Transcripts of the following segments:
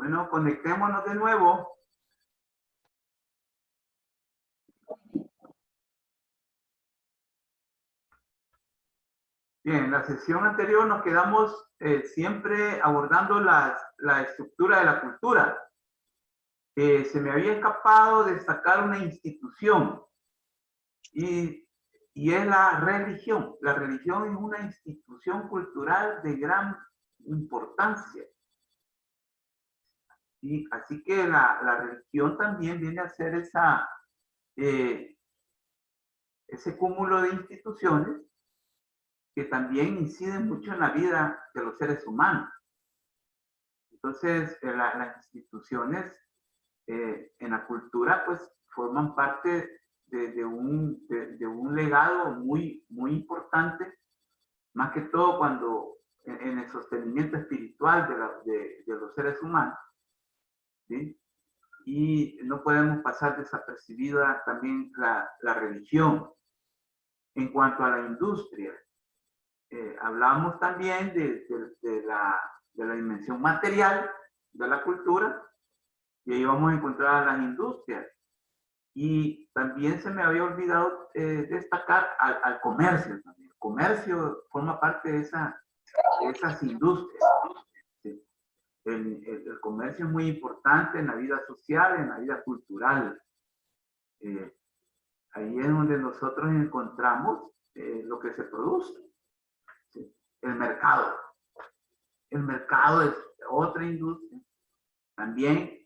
Bueno, conectémonos de nuevo. Bien, en la sesión anterior nos quedamos siempre abordando la estructura de la cultura. Se me había escapado destacar una institución y es la religión. La religión es una institución cultural de gran importancia. Y así que la religión también viene a ser ese cúmulo de instituciones que también inciden mucho en la vida de los seres humanos. Entonces, las instituciones en la cultura, pues, forman parte de un legado muy importante, más que todo cuando en el sostenimiento espiritual de los seres humanos, ¿sí? Y no podemos pasar desapercibida también la religión. En cuanto a la industria, hablamos también de la dimensión material de la cultura, y ahí vamos a encontrar las industrias. Y también se me había olvidado destacar al comercio también. El comercio forma parte de esas industrias. ¿Sí? El comercio es muy importante en la vida social, en la vida cultural. Ahí es donde nosotros encontramos lo que se produce. ¿Sí? El mercado. El mercado es otra industria también,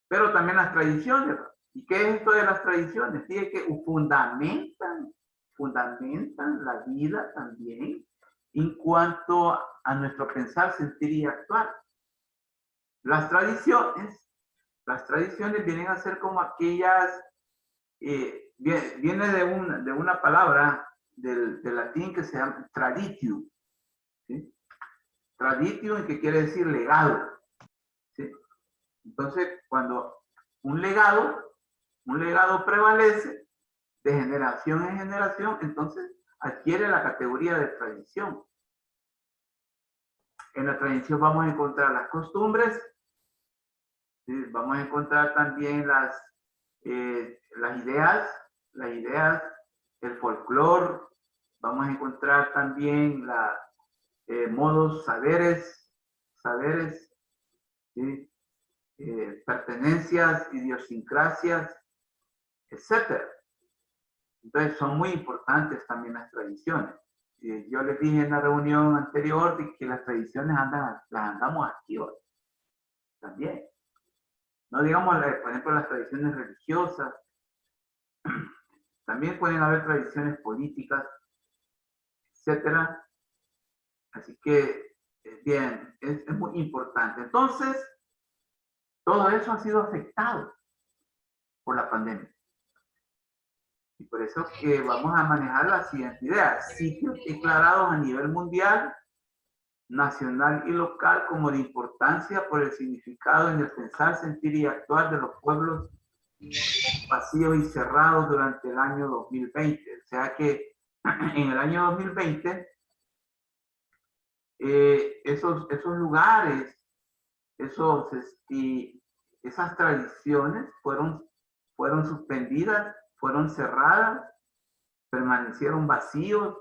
pero también las tradiciones. ¿Y qué es esto de las tradiciones? Fíjense que fundamentan la vida también en cuanto a nuestro pensar, sentir y actuar. Las tradiciones vienen a ser como aquellas, viene de una palabra del latín que se llama traditio, ¿sí? Traditio, que quiere decir legado, ¿sí? Entonces, cuando un legado prevalece de generación en generación, entonces adquiere la categoría de tradición. En la tradición vamos a encontrar las costumbres, ¿sí? Vamos a encontrar también las ideas, el folclore, vamos a encontrar también modos, saberes, ¿sí? Pertenencias, idiosincrasias, etcétera. Entonces son muy importantes también las tradiciones. Yo les dije en la reunión anterior de que las tradiciones las andamos activas también. No digamos, por ejemplo, las tradiciones religiosas. También pueden haber tradiciones políticas, etcétera. Así que, bien, es muy importante. Entonces, todo eso ha sido afectado por la pandemia. Y por eso que vamos a manejar la siguiente idea: sitios declarados a nivel mundial, nacional y local como de importancia por el significado en el pensar, sentir y actuar de los pueblos vacíos y cerrados durante el año 2020. O sea que en el año 2020, esos lugares, esas tradiciones fueron suspendidas, fueron cerradas, permanecieron vacíos.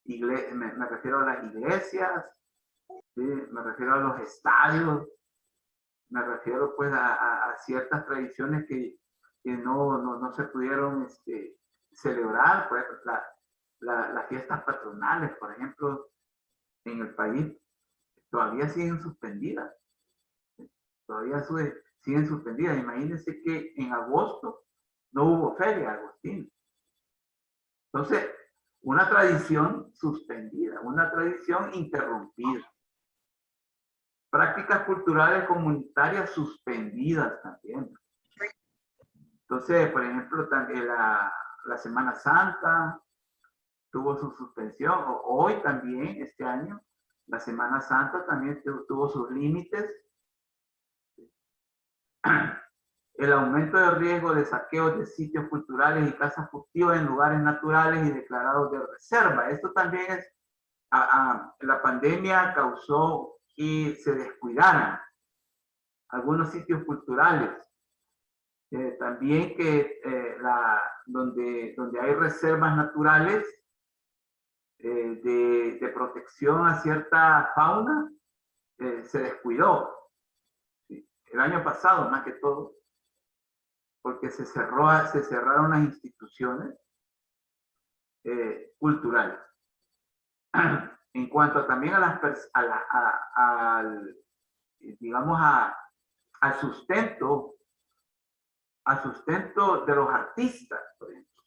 Me refiero a las iglesias, ¿sí? Me refiero a los estadios, me refiero pues a ciertas tradiciones que no se pudieron celebrar. Por ejemplo, las fiestas patronales, por ejemplo, en el país todavía siguen suspendidas. Todavía siguen suspendidas. Imagínense que en agosto no hubo feria, Agustín. Entonces, una tradición suspendida, una tradición interrumpida. Prácticas culturales comunitarias suspendidas también. Entonces, por ejemplo, también la Semana Santa tuvo su suspensión. Hoy también, este año, la Semana Santa también tuvo sus límites. El aumento de riesgo de saqueos de sitios culturales y casas furtivas en lugares naturales y declarados de reserva. Esto también es, la pandemia causó que se descuidaran algunos sitios culturales. También que donde hay reservas naturales de protección a cierta fauna, se descuidó. ¿Sí? El año pasado, más que todo, porque se cerraron las instituciones culturales. En cuanto también digamos, al sustento de los artistas, por ejemplo.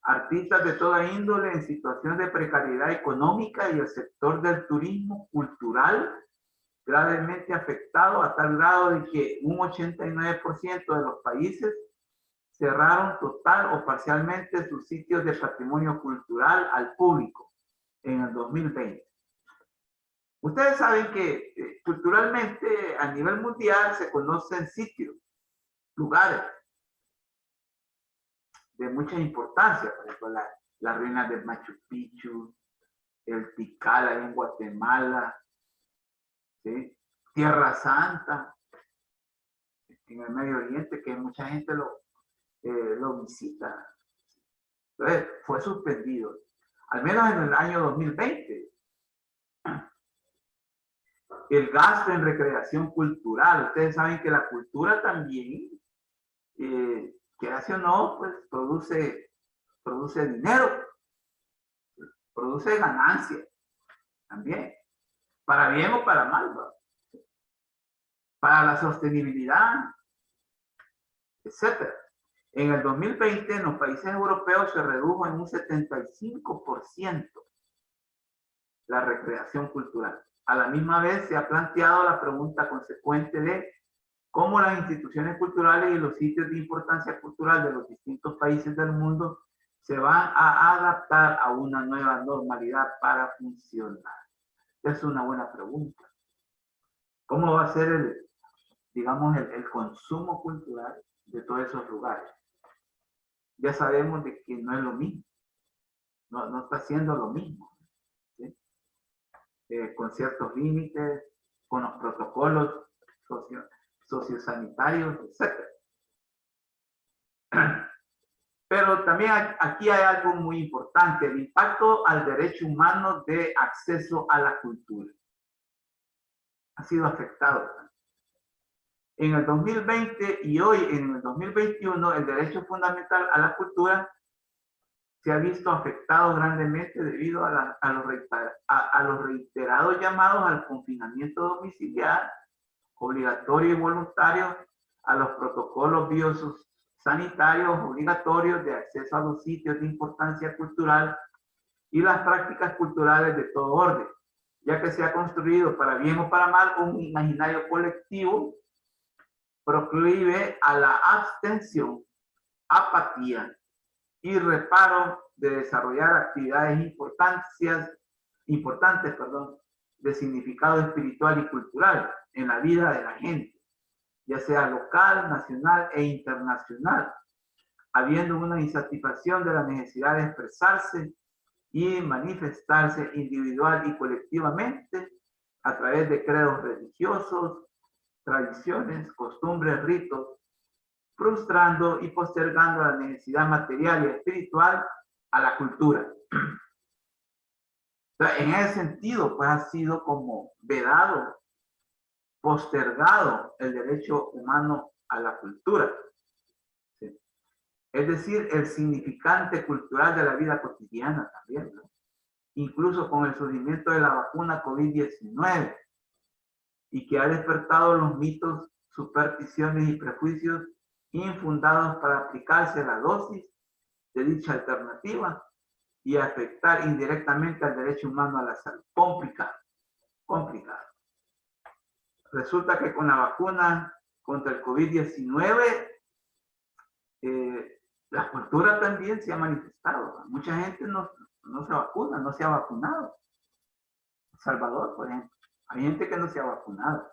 Artistas de toda índole en situaciones de precariedad económica y el sector del turismo cultural gravemente afectado a tal grado de que un 89% de los países cerraron total o parcialmente sus sitios de patrimonio cultural al público en el 2020. Ustedes saben que culturalmente a nivel mundial se conocen sitios, lugares de mucha importancia, por ejemplo, las ruinas de Machu Picchu, el Tikal en Guatemala, ¿sí? Tierra Santa, en el Medio Oriente, que mucha gente lo visita. Entonces, fue suspendido, al menos en el año 2020. El gasto en recreación cultural, ustedes saben que la cultura también, que hace o no, pues produce dinero, produce ganancias también, para bien o para mal, ¿no? Para la sostenibilidad, etc. En el 2020, en los países europeos se redujo en un 75% la recreación cultural. A la misma vez se ha planteado la pregunta consecuente de cómo las instituciones culturales y los sitios de importancia cultural de los distintos países del mundo se van a adaptar a una nueva normalidad para funcionar. Es una buena pregunta. ¿Cómo va a ser digamos, el consumo cultural de todos esos lugares? Ya sabemos de que no es lo mismo, no está haciendo lo mismo, ¿sí? Con ciertos límites, con los protocolos sociosanitarios, etc. Pero también aquí hay algo muy importante, el impacto al derecho humano de acceso a la cultura. Ha sido afectado. En el 2020 y hoy en el 2021, el derecho fundamental a la cultura se ha visto afectado grandemente debido a los reiterados llamados al confinamiento domiciliar, obligatorio y voluntario, a los protocolos biosanitarios obligatorios de acceso a los sitios de importancia cultural y las prácticas culturales de todo orden, ya que se ha construido, para bien o para mal, un imaginario colectivo proclive a la abstención, apatía y reparo de desarrollar actividades importantes, de significado espiritual y cultural en la vida de la gente, ya sea local, nacional e internacional, habiendo una insatisfacción de la necesidad de expresarse y manifestarse individual y colectivamente a través de credos religiosos, tradiciones, costumbres, ritos, frustrando y postergando la necesidad material y espiritual a la cultura. Entonces, en ese sentido, pues ha sido como vedado, postergado el derecho humano a la cultura. ¿Sí? Es decir, el significante cultural de la vida cotidiana también, ¿no? Incluso con el surgimiento de la vacuna COVID-19, y que ha despertado los mitos, supersticiones y prejuicios infundados para aplicarse la dosis de dicha alternativa y afectar indirectamente al derecho humano a la salud. Complicado, complicado. Resulta que con la vacuna contra el COVID-19, la cultura también se ha manifestado. Mucha gente no se vacuna, no se ha vacunado. El Salvador, por ejemplo, hay gente que no se ha vacunado.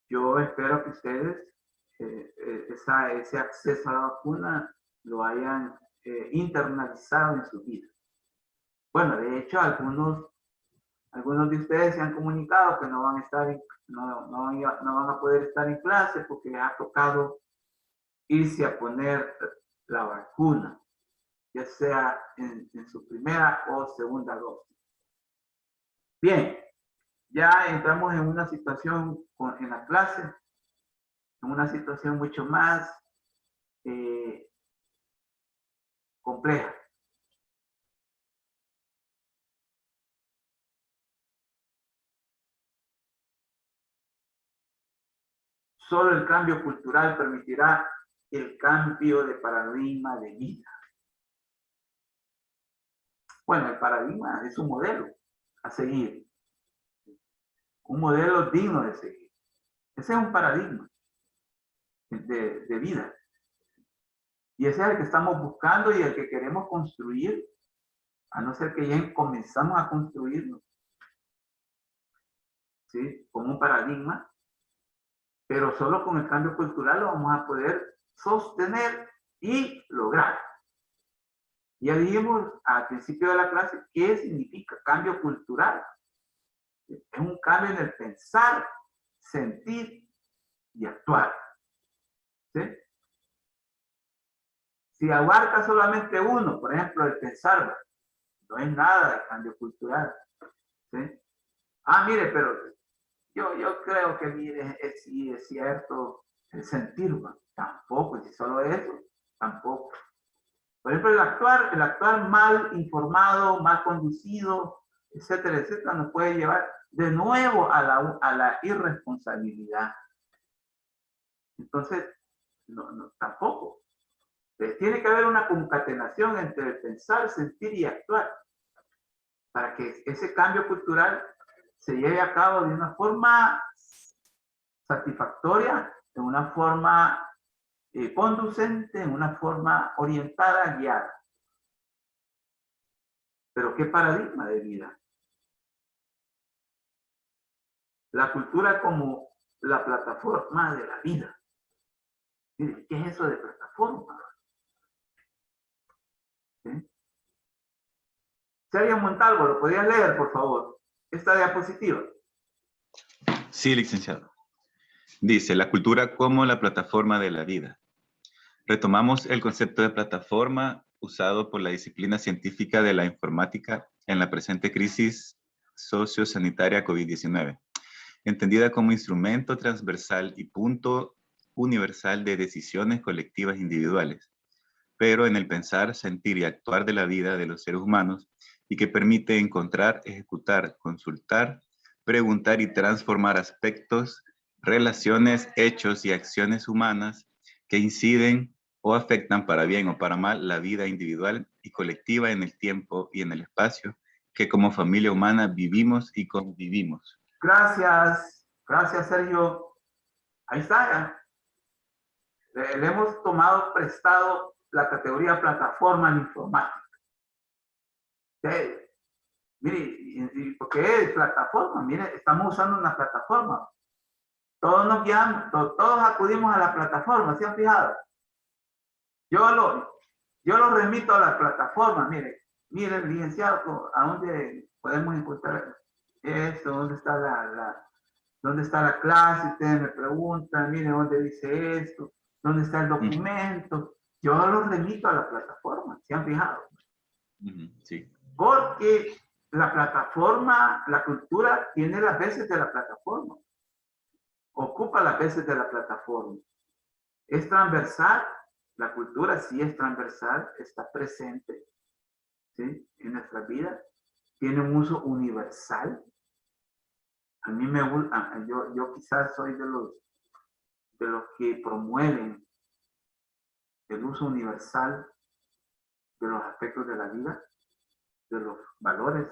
Yo espero que ustedes ese acceso a la vacuna lo hayan internalizado en su vida. Bueno, de hecho, algunos Algunos de ustedes se han comunicado que no van a estar, no van a poder estar en clase porque les ha tocado irse a poner la vacuna, ya sea en su primera o segunda dosis. Bien, ya entramos en una situación en la clase, en una situación mucho más compleja. Solo el cambio cultural permitirá el cambio de paradigma de vida. Bueno, el paradigma es un modelo a seguir, un modelo digno de seguir. Ese es un paradigma de vida. Y ese es el que estamos buscando y el que queremos construir, a no ser que ya comenzamos a construirlo, ¿sí? Como un paradigma, pero solo con el cambio cultural lo vamos a poder sostener y lograr. Ya dijimos al principio de la clase qué significa cambio cultural. Es un cambio en el pensar, sentir y actuar. ¿Sí? Si abarca solamente uno, por ejemplo, el pensar, no es nada de cambio cultural. ¿Sí? Ah, mire, pero yo creo que mire, sí es cierto el sentir, tampoco, si solo eso, tampoco. Por ejemplo, el actuar mal informado, mal conducido, etcétera, etcétera, nos puede llevar de nuevo a la irresponsabilidad. Entonces, no, tampoco. Tiene que haber una concatenación entre el pensar, sentir y actuar para que ese cambio cultural se lleve a cabo de una forma satisfactoria, de una forma conducente, en una forma orientada, guiada. Pero ¿qué paradigma de vida? La cultura como la plataforma de la vida. ¿Qué es eso de plataforma? ¿Sí? Sergio Montalvo, ¿lo podías leer, por favor? Esta diapositiva. Sí, licenciado. Dice, la cultura como la plataforma de la vida. Retomamos el concepto de plataforma usado por la disciplina científica de la informática en la presente crisis sociosanitaria COVID-19, entendida como instrumento transversal y punto universal de decisiones colectivas individuales, pero en el pensar, sentir y actuar de la vida de los seres humanos y que permite encontrar, ejecutar, consultar, preguntar y transformar aspectos, relaciones, hechos y acciones humanas que inciden o afectan para bien o para mal la vida individual y colectiva en el tiempo y en el espacio que como familia humana vivimos y convivimos. Gracias, gracias Sergio. Ahí está. Le hemos tomado prestado la categoría plataforma en informática. Mire, ¿por qué plataforma? Mire, estamos usando una plataforma. Todos nos guiamos, todos acudimos a la plataforma, ¿se han fijado? Yo lo remito a la plataforma, mire, licenciado, ¿a dónde podemos encontrar esto? ¿Dónde está la clase? Ustedes me preguntan, mire, ¿dónde dice esto? ¿Dónde está el documento? Yo lo remito a la plataforma, ¿se han fijado? Sí. Porque la plataforma, la cultura tiene las veces de la plataforma, ocupa las veces de la plataforma. Es transversal, la cultura sí es transversal, está presente, ¿sí? En nuestra vida, tiene un uso universal. A mí me gusta, yo quizás soy de los que promueven el uso universal de los aspectos de la vida, de los valores,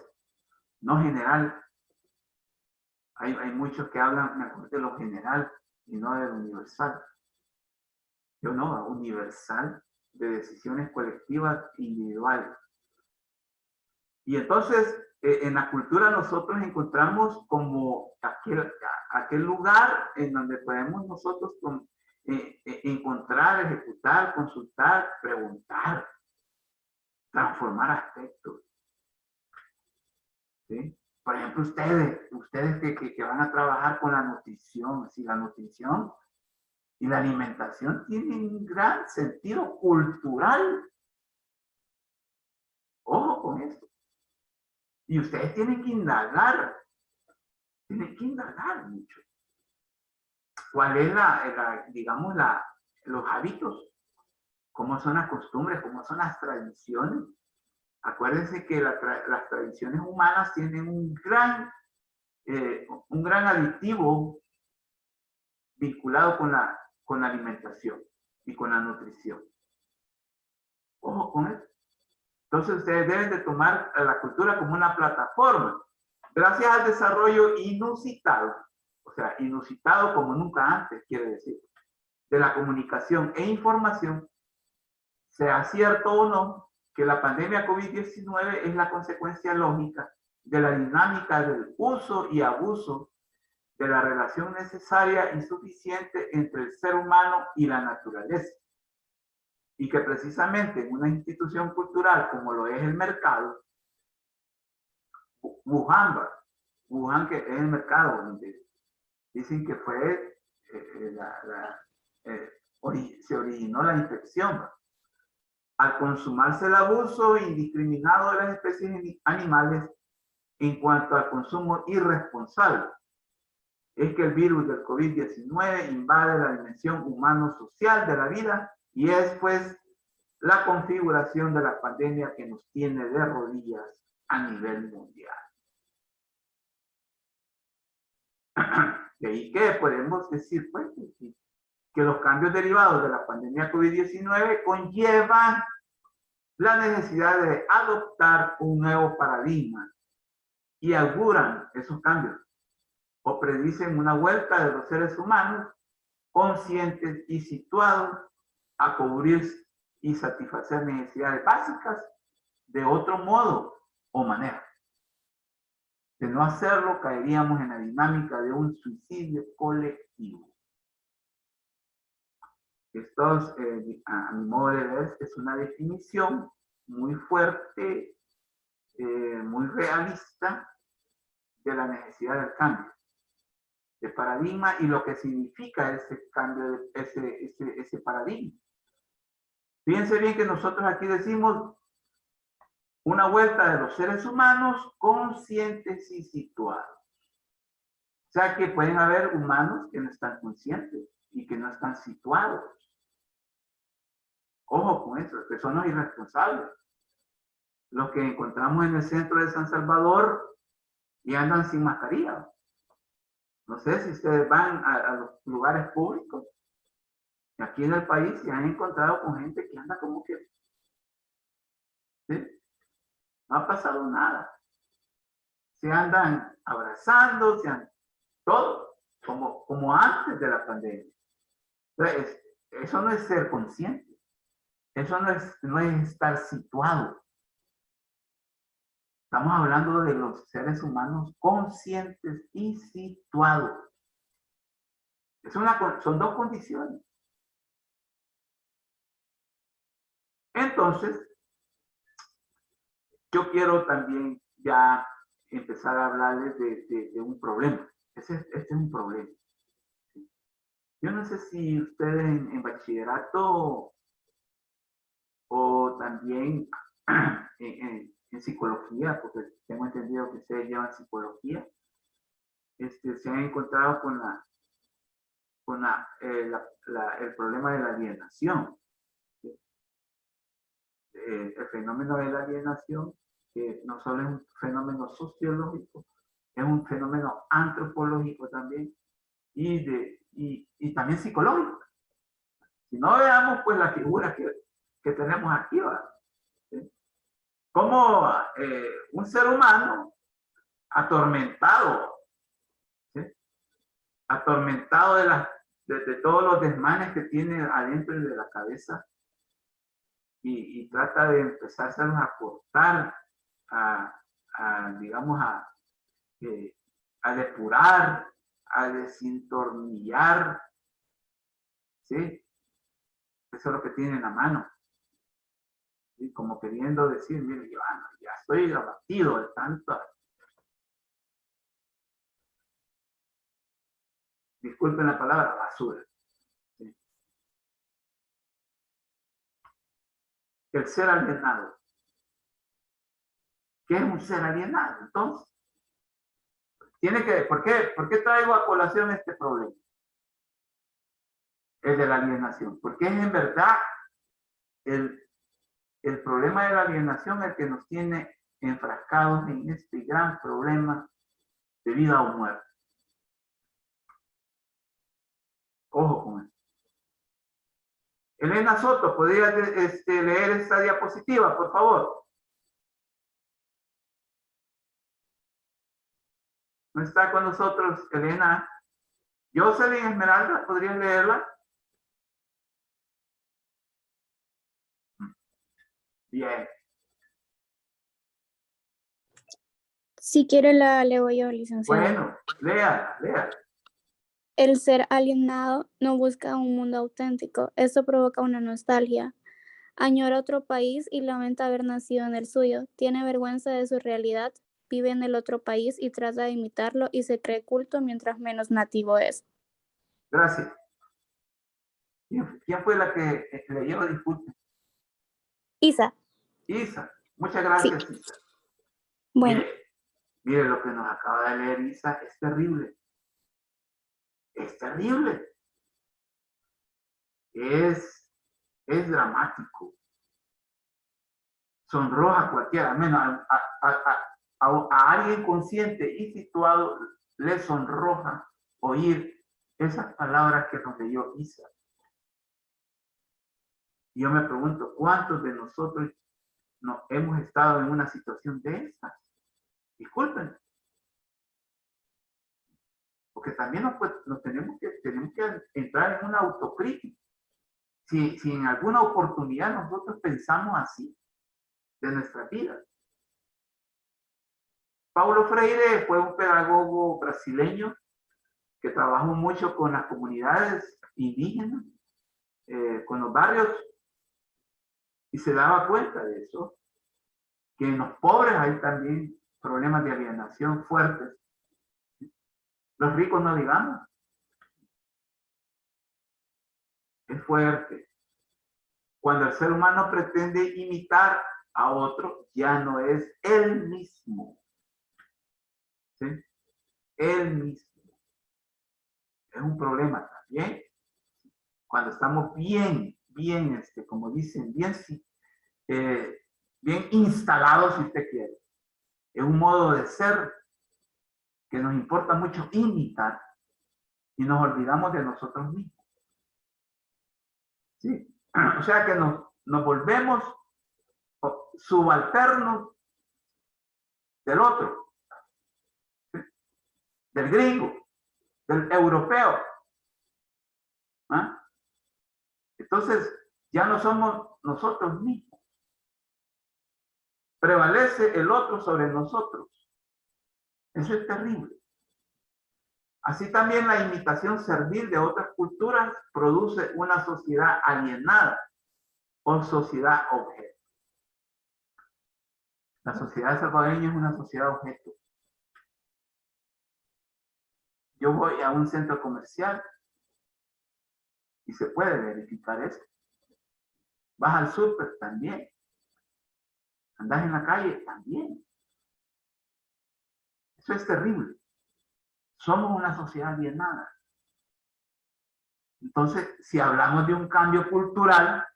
no general. Hay muchos que hablan mejor de lo general y no de lo universal. Yo no, universal de decisiones colectivas individuales. Y entonces, en la cultura nosotros encontramos como aquel lugar en donde podemos nosotros encontrar, ejecutar, consultar, preguntar, transformar aspectos. ¿Sí? Por ejemplo, ustedes que van a trabajar con la nutrición, si la nutrición y la alimentación tienen un gran sentido cultural. Ojo con eso. Y ustedes tienen que indagar mucho. ¿Cuál es digamos, los hábitos? ¿Cómo son las costumbres? ¿Cómo son las tradiciones? Acuérdense que las tradiciones humanas tienen un gran aditivo vinculado con la alimentación y con la nutrición. Ojo con eso. Entonces ustedes deben de tomar a la cultura como una plataforma. Gracias al desarrollo inusitado, o sea, inusitado como nunca antes, quiere decir, de la comunicación e información, sea cierto o no, que la pandemia COVID-19 es la consecuencia lógica de la dinámica del uso y abuso de la relación necesaria y suficiente entre el ser humano y la naturaleza. Y que precisamente en una institución cultural como lo es el mercado, Wuhan que es el mercado donde dicen que fue, se originó la infección. Al consumarse el abuso indiscriminado de las especies animales en cuanto al consumo irresponsable, es que el virus del COVID-19 invade la dimensión humano-social de la vida y es pues la configuración de la pandemia que nos tiene de rodillas a nivel mundial. De ahí que podemos decir pues que los cambios derivados de la pandemia COVID-19 conllevan la necesidad de adoptar un nuevo paradigma y auguran esos cambios o predicen una vuelta de los seres humanos conscientes y situados a cubrir y satisfacer necesidades básicas de otro modo o manera. De no hacerlo, caeríamos en la dinámica de un suicidio colectivo. Esto, a mi modo de ver, es una definición muy fuerte, muy realista de la necesidad del cambio de paradigma y lo que significa ese cambio, ese paradigma. Fíjense bien que nosotros aquí decimos una vuelta de los seres humanos conscientes y situados. O sea que pueden haber humanos que no están conscientes y que no están situados. Ojo con eso, que son los irresponsables. Los que encontramos en el centro de San Salvador y andan sin mascarilla. No sé si ustedes van a los lugares públicos. Aquí en el país se han encontrado con gente que anda como que, ¿sí? No ha pasado nada. Se andan abrazando, todo como antes de la pandemia. Entonces, eso no es ser consciente. Eso no es estar situado. Estamos hablando de los seres humanos conscientes y situados. Son dos condiciones. Entonces, yo quiero también ya empezar a hablarles de un problema. Este es un problema. Yo no sé si ustedes en bachillerato o también en psicología, porque tengo entendido que ustedes llevan psicología, se han encontrado con el problema de la alienación. El fenómeno de la alienación, que no solo es un fenómeno sociológico, es un fenómeno antropológico también y también psicológico. Si no veamos pues la figura que tenemos aquí, ¿verdad? ¿Sí? Como un ser humano atormentado, ¿sí? Atormentado de todos los desmanes que tiene adentro de la cabeza y trata de empezárselos a cortar, digamos, a depurar, a desentornillar, ¿sí? Eso es lo que tiene en la mano. ¿Sí? Como queriendo decir, mire, ya estoy abatido de tanto disculpen la palabra, basura. ¿Sí? El ser alienado. ¿Qué es un ser alienado? Entonces, ¿por qué traigo a colación este problema? El de la alienación. Porque es en verdad el problema de la alienación el que nos tiene enfrascados en este gran problema de vida o muerte. Ojo con eso. Elena Soto, ¿podría leer esta diapositiva, por favor? ¿No está con nosotros, Elena? Jocelyn Esmeralda, ¿podrías leerla? Bien. Si quiere la leo yo, licenciado. Bueno, lea. El ser alienado no busca un mundo auténtico. Esto provoca una nostalgia. Añora otro país y lamenta haber nacido en el suyo. Tiene vergüenza de su realidad, vive en el otro país y trata de imitarlo y se cree culto mientras menos nativo es. Gracias. ¿Quién fue la que leyó? Disculpe. Isa. Isa. Muchas gracias, Sí. Isa. Bueno. Mire, lo que nos acaba de leer Isa es terrible. Es terrible. Es dramático. Sonroja a cualquiera, menos a alguien consciente y situado le sonroja oír esas palabras que nos leyó Isa. Y yo me pregunto, ¿cuántos de nosotros hemos estado en una situación de estas? Disculpen. Porque también tenemos que entrar en una autocrítica. Si en alguna oportunidad nosotros pensamos así de nuestra vida. Paulo Freire fue un pedagogo brasileño que trabajó mucho con las comunidades indígenas, con los barrios, y se daba cuenta de eso, que en los pobres hay también problemas de alienación fuertes. Los ricos no digamos. Es fuerte. Cuando el ser humano pretende imitar a otro, ya no es él mismo. ¿Sí? Él mismo. Es un problema también. Cuando estamos bien, como dicen, bien instalados, si usted quiere. Es un modo de ser que nos importa mucho imitar y nos olvidamos de nosotros mismos. ¿Sí? O sea que nos volvemos subalternos del otro, ¿sí? Del gringo, del europeo. ¿Ah? Entonces, ya no somos nosotros mismos. Prevalece el otro sobre nosotros. Eso es terrible. Así también la imitación servil de otras culturas produce una sociedad alienada o sociedad objeto. La sociedad salvadoreña es una sociedad objeto. Yo voy a un centro comercial y se puede verificar eso. Vas al súper también. Andas en la calle también. Eso es terrible. Somos una sociedad alienada. Entonces, si hablamos de un cambio cultural,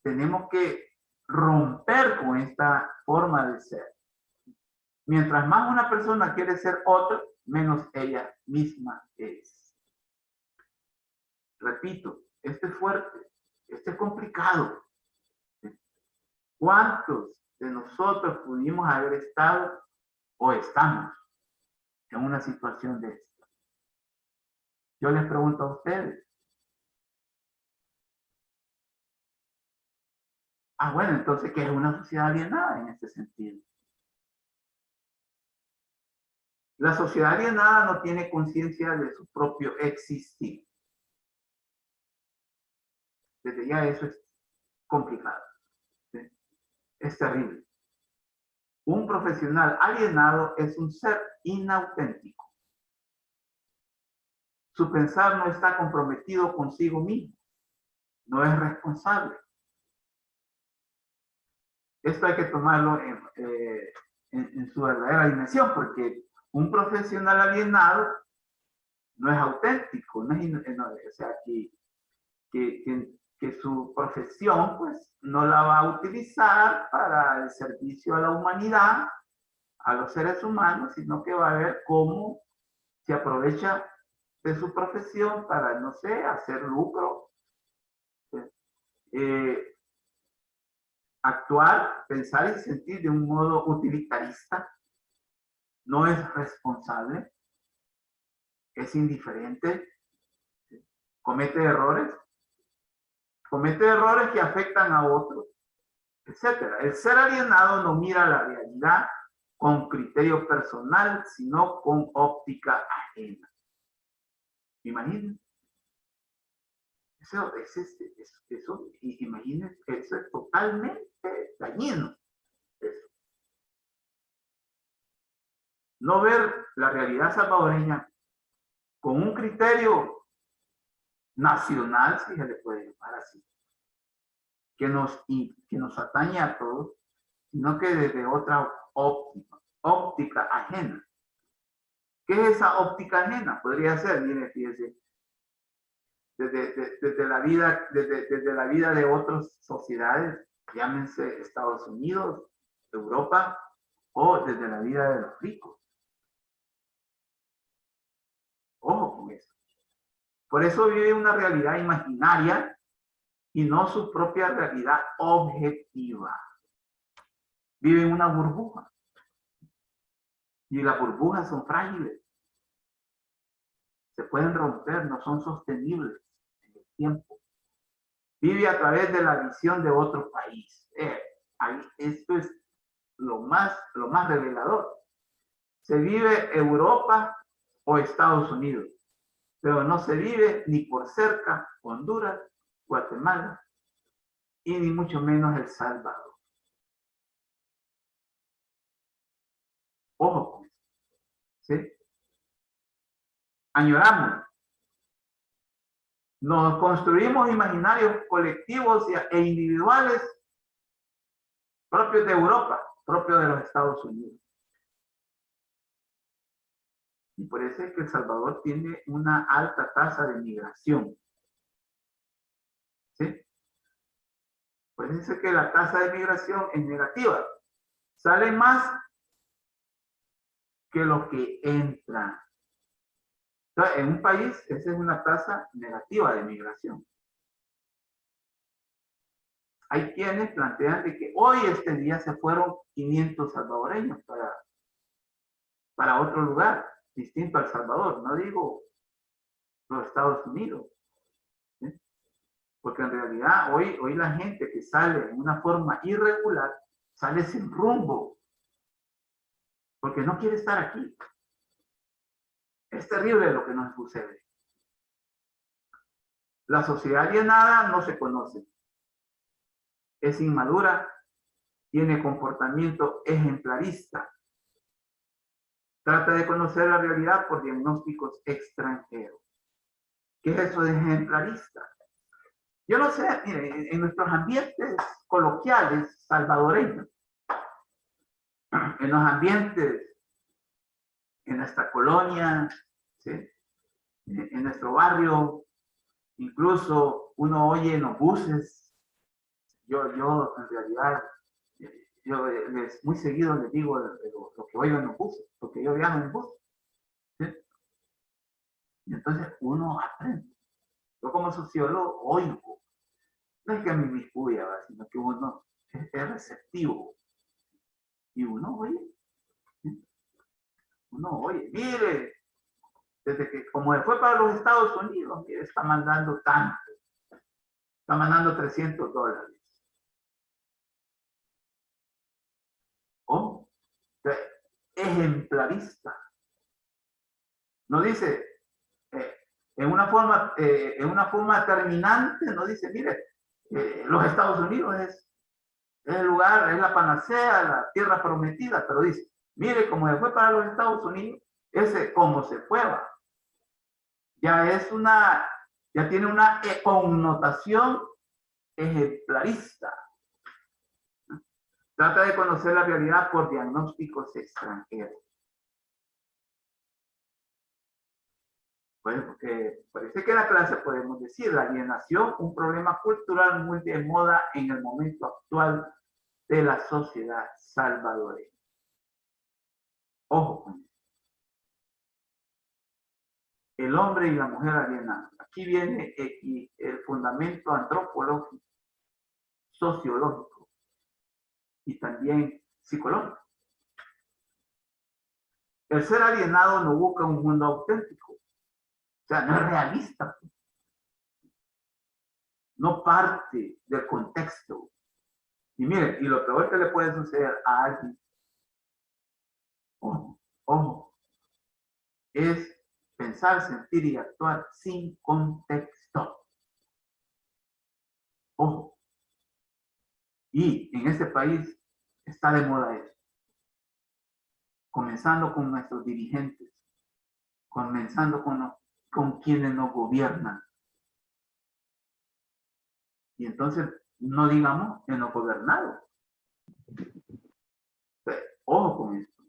tenemos que romper con esta forma de ser. Mientras más una persona quiere ser otra, menos ella misma es. Repito, este es fuerte, este es complicado. ¿Cuántos de nosotros pudimos haber estado o estamos en una situación de esta? Yo les pregunto a ustedes. Bueno, entonces, ¿qué es una sociedad alienada en este sentido? La sociedad alienada no tiene conciencia de su propio existir. Desde ya eso es complicado. ¿Sí? Es terrible. Un profesional alienado es un ser inauténtico. Su pensar no está comprometido consigo mismo. No es responsable. Esto hay que tomarlo en su verdadera dimensión, porque un profesional alienado no es auténtico, o sea, que su profesión pues no la va a utilizar para el servicio a la humanidad, a los seres humanos, sino que va a ver cómo se aprovecha de su profesión para, no sé, hacer lucro, actuar, pensar y sentir de un modo utilitarista, no es responsable, es indiferente, comete errores que afectan a otros, etc. El ser alienado no mira la realidad con criterio personal, sino con óptica ajena. Imagínense. Imagínense, eso es totalmente dañino. Eso. No ver la realidad salvadoreña con un criterio nacional, si se le puede llamar así, que nos atañe a todos, sino que desde otra óptica ajena. ¿Qué es esa óptica ajena? Podría ser, mire, fíjese, desde la vida de otras sociedades, llámense Estados Unidos, Europa, o desde la vida de los ricos. Ojo con eso. Por eso vive una realidad imaginaria y no su propia realidad objetiva. Vive en una burbuja. Y las burbujas son frágiles. Se pueden romper, no son sostenibles en el tiempo. Vive a través de la visión de otro país. Esto es lo más revelador. Se vive Europa o Estados Unidos, pero no se vive ni por cerca Honduras, Guatemala y ni mucho menos El Salvador. Ojo con eso. ¿Sí? Añoramos. Nos construimos imaginarios colectivos e individuales propios de Europa, propios de los Estados Unidos. Y por eso es que El Salvador tiene una alta tasa de migración. ¿Sí? Por eso es que la tasa de migración es negativa. Sale más que lo que entra. Entonces, en un país, esa es una tasa negativa de migración. Hay quienes plantean de que hoy, este día, se fueron 500 salvadoreños para otro lugar, distinto a El Salvador. No digo los Estados Unidos. ¿Sí? Porque en realidad, hoy la gente que sale en una forma irregular, sale sin rumbo. Porque no quiere estar aquí. Es terrible lo que nos sucede. La sociedad alienada no se conoce. Es inmadura, tiene comportamiento ejemplarista. Trata de conocer la realidad por diagnósticos extranjeros. ¿Qué es eso de ejemplarista? Yo no sé, mire, en nuestros ambientes coloquiales salvadoreños, en los ambientes, en nuestra colonia, ¿sí? En nuestro barrio, incluso uno oye en los buses. Yo en realidad, muy seguido les digo lo que oigo en los buses, porque yo viajo en bus. ¿Sí? Y entonces uno aprende. Yo como sociólogo oigo. No es que me inmiscuya, sino que uno es receptivo. Y uno oye. ¿Sí? Uno oye. Mire, desde que como fue para los Estados Unidos, mire, está mandando tanto. Está mandando $300. ¿Oh? Ejemplarista. No dice, en una forma terminante, no dice, mire, los Estados Unidos es el lugar, es la panacea, la tierra prometida, pero dice, mire, como se fue para los Estados Unidos, ese como se fue, va. ya tiene una connotación ejemplarista. Trata de conocer la realidad por diagnósticos extranjeros. Bueno, porque parece que en la clase podemos decir la alienación, un problema cultural muy de moda en el momento actual de la sociedad salvadoreña. Ojo con eso. El hombre y la mujer alienados. Aquí viene el fundamento antropológico, sociológico y también psicológico. El ser alienado no busca un mundo auténtico. O sea, no es realista. No parte del contexto. Y miren, y lo peor que le puede suceder a alguien, ojo, es pensar, sentir y actuar sin contexto. Ojo. Y en este país está de moda eso. Comenzando con nuestros dirigentes, comenzando con quienes nos gobiernan. Y entonces, no digamos en los gobernados. Ojo con esto.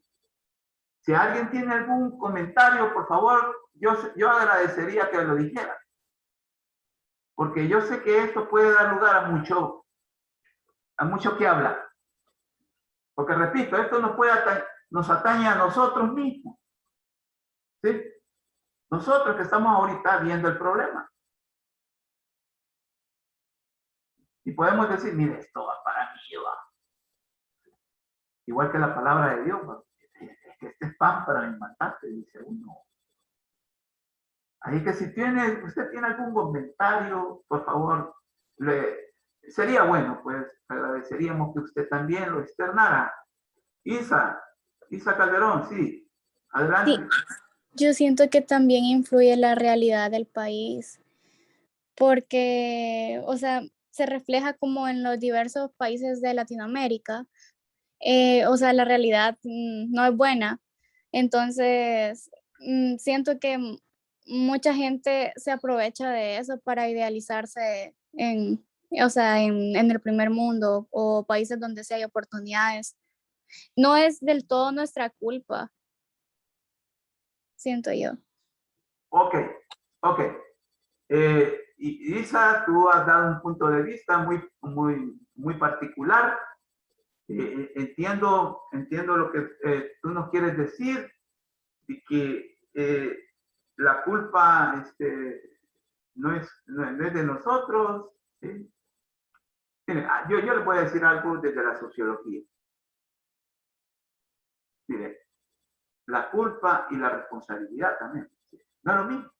Si alguien tiene algún comentario, por favor, yo agradecería que lo dijera. Porque yo sé que esto puede dar lugar a mucho que hablar. Porque repito, esto nos atañe a nosotros mismos. ¿Sí? Nosotros que estamos ahorita viendo el problema. Y podemos decir, mire, esto va para mí, va. Igual que la palabra de Dios, ¿va? Este es pan para mi matarte, dice uno. Así que si usted tiene algún comentario, por favor, sería bueno, pues agradeceríamos que usted también lo externara. Isa Calderón, sí, adelante. Sí, yo siento que también influye la realidad del país, porque, o sea, se refleja como en los diversos países de Latinoamérica. O sea, la realidad no es buena. Entonces, siento que mucha gente se aprovecha de eso para idealizarse o sea, en el primer mundo o países donde sí hay oportunidades. No es del todo nuestra culpa, siento yo. Ok. Isa, tú has dado un punto de vista muy particular. Entiendo lo que tú nos quieres decir, y que la culpa no es de nosotros. ¿Sí? Mire, yo le voy a decir algo desde la sociología. Mire, la culpa y la responsabilidad también. No es lo mismo.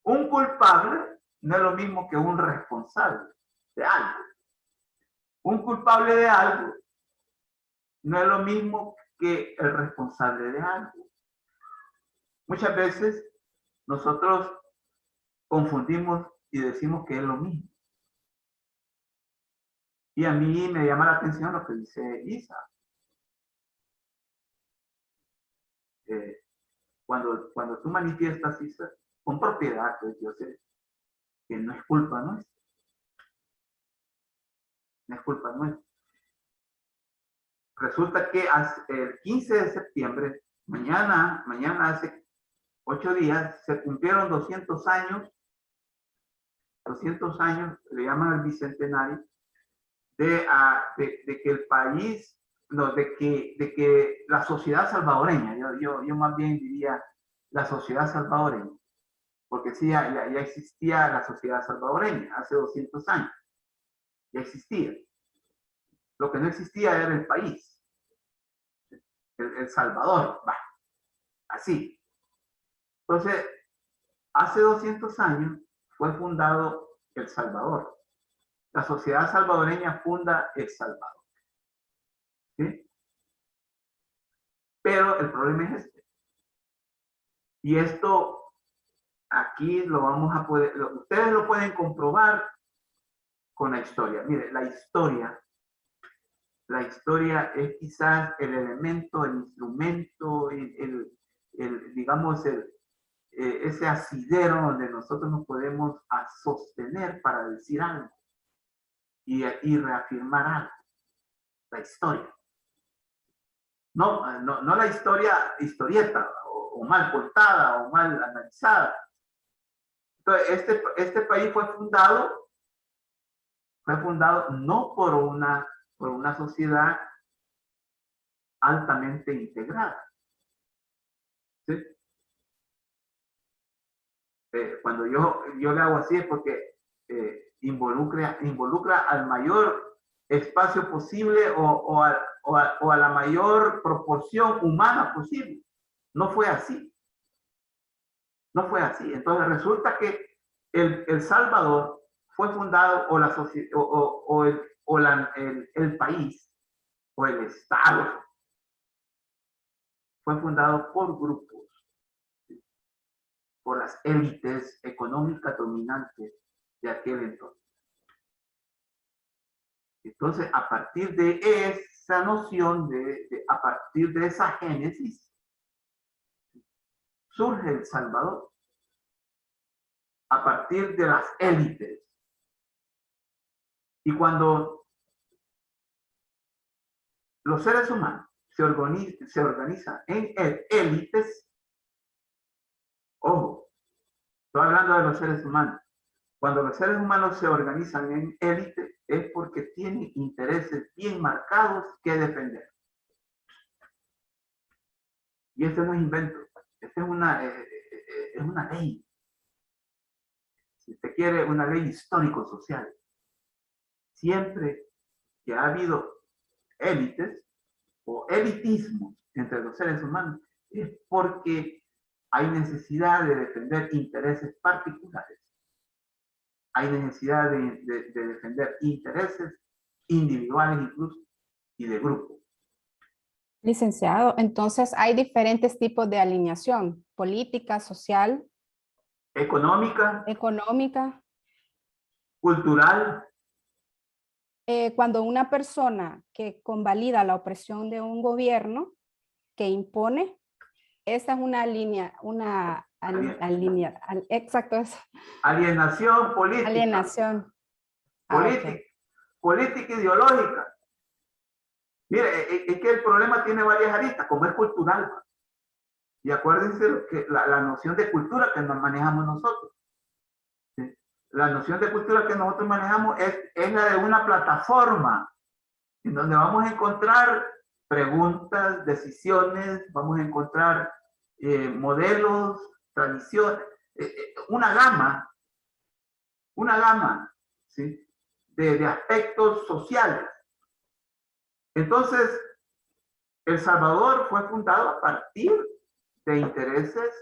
Un culpable no es lo mismo que un responsable de algo. Un culpable de algo no es lo mismo que el responsable de algo. Muchas veces nosotros confundimos y decimos que es lo mismo. Y a mí me llama la atención lo que dice Isa. Cuando tú manifiestas, Isa, con propiedad, pues yo sé que no es culpa nuestra. No es culpa nuestra. Resulta que el 15 de septiembre, mañana hace 8 días, se cumplieron 200 años, le llaman el bicentenario, de que el país, no, de que la sociedad salvadoreña, yo más bien diría la sociedad salvadoreña, porque sí, ya existía la sociedad salvadoreña hace 200 años, ya existía. Lo que no existía era el país, el Salvador, va, así. Entonces, hace 200 años fue fundado El Salvador. La sociedad salvadoreña funda El Salvador. ¿Sí? Pero el problema es este. Y esto aquí lo vamos a poder, ustedes lo pueden comprobar con la historia. Mire, la historia es quizás el elemento, el instrumento, digamos, ese asidero donde nosotros nos podemos sostener para decir algo y reafirmar algo, la historia. No la historieta o mal contada o mal analizada. Entonces, este país fue fundado no por una sociedad altamente integrada. ¿Sí? Cuando yo le hago así es porque involucra al mayor espacio posible o a la mayor proporción humana posible. No fue así. No fue así. Entonces resulta que El Salvador fue fundado, el país, o el Estado, fue fundado por grupos, por las élites económicas dominantes de aquel entonces. Entonces, a partir de esa noción, a partir de esa génesis, surge El Salvador, a partir de las élites. Y cuando los seres humanos se organizan en élites, ojo, estoy hablando de los seres humanos. Cuando los seres humanos se organizan en élite es porque tienen intereses bien marcados que defender. Y este no es invento, esta es una ley. Si usted quiere, una ley histórico-social. Siempre que ha habido élites o elitismo entre los seres humanos es porque hay necesidad de defender intereses particulares. Hay necesidad de defender intereses individuales incluso y de grupo. Licenciado, entonces hay diferentes tipos de alineación, política, social, económica, cultural. Cuando una persona que convalida la opresión de un gobierno que impone, esa es una exacto eso. Alienación política. Alienación. Política ideológica. Mire, es que el problema tiene varias aristas, como es cultural. Y acuérdense que la noción de cultura que nos manejamos nosotros. ¿Sí? La noción de cultura que nosotros manejamos es la de una plataforma en donde vamos a encontrar preguntas, decisiones, vamos a encontrar modelos, tradiciones, una gama, ¿sí? de aspectos sociales. Entonces, El Salvador fue fundado a partir de intereses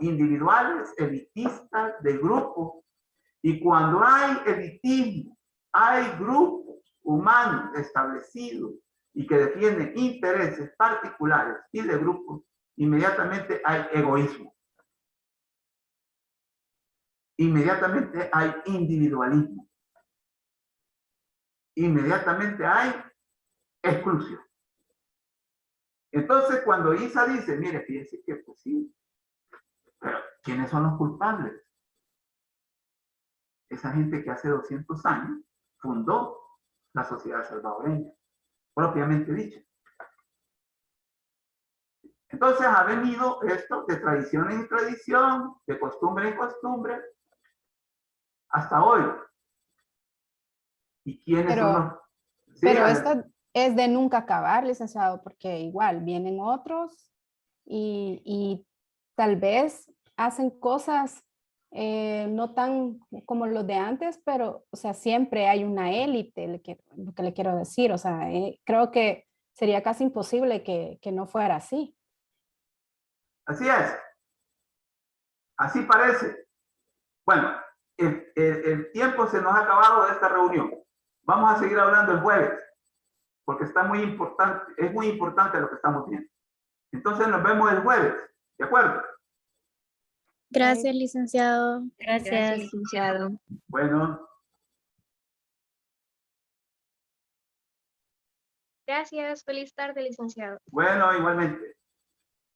individuales, elitistas, de grupos. Y cuando hay elitismo, hay grupos humanos establecidos y que defienden intereses particulares y de grupos, inmediatamente hay egoísmo. Inmediatamente hay individualismo. Inmediatamente hay exclusión. Entonces, cuando Isa dice, mire, fíjense que pues sí, pero ¿quiénes son los culpables? Esa gente que hace 200 años fundó la sociedad salvadoreña, propiamente dicha. Entonces ha venido esto de tradición en tradición, de costumbre en costumbre, hasta hoy. ¿Y quiénes son los? Sí, pero esto es de nunca acabar, licenciado, porque igual vienen otros y tal vez hacen cosas no tan como los de antes, pero, o sea, siempre hay una élite, lo que le quiero decir, o sea, creo que sería casi imposible que no fuera así. Así es. Así parece. Bueno, el tiempo se nos ha acabado de esta reunión. Vamos a seguir hablando el jueves, porque está muy importante, es muy importante lo que estamos viendo. Entonces nos vemos el jueves, ¿de acuerdo? Gracias, licenciado. Gracias, licenciado. Bueno. Gracias, feliz tarde, licenciado. Bueno, igualmente.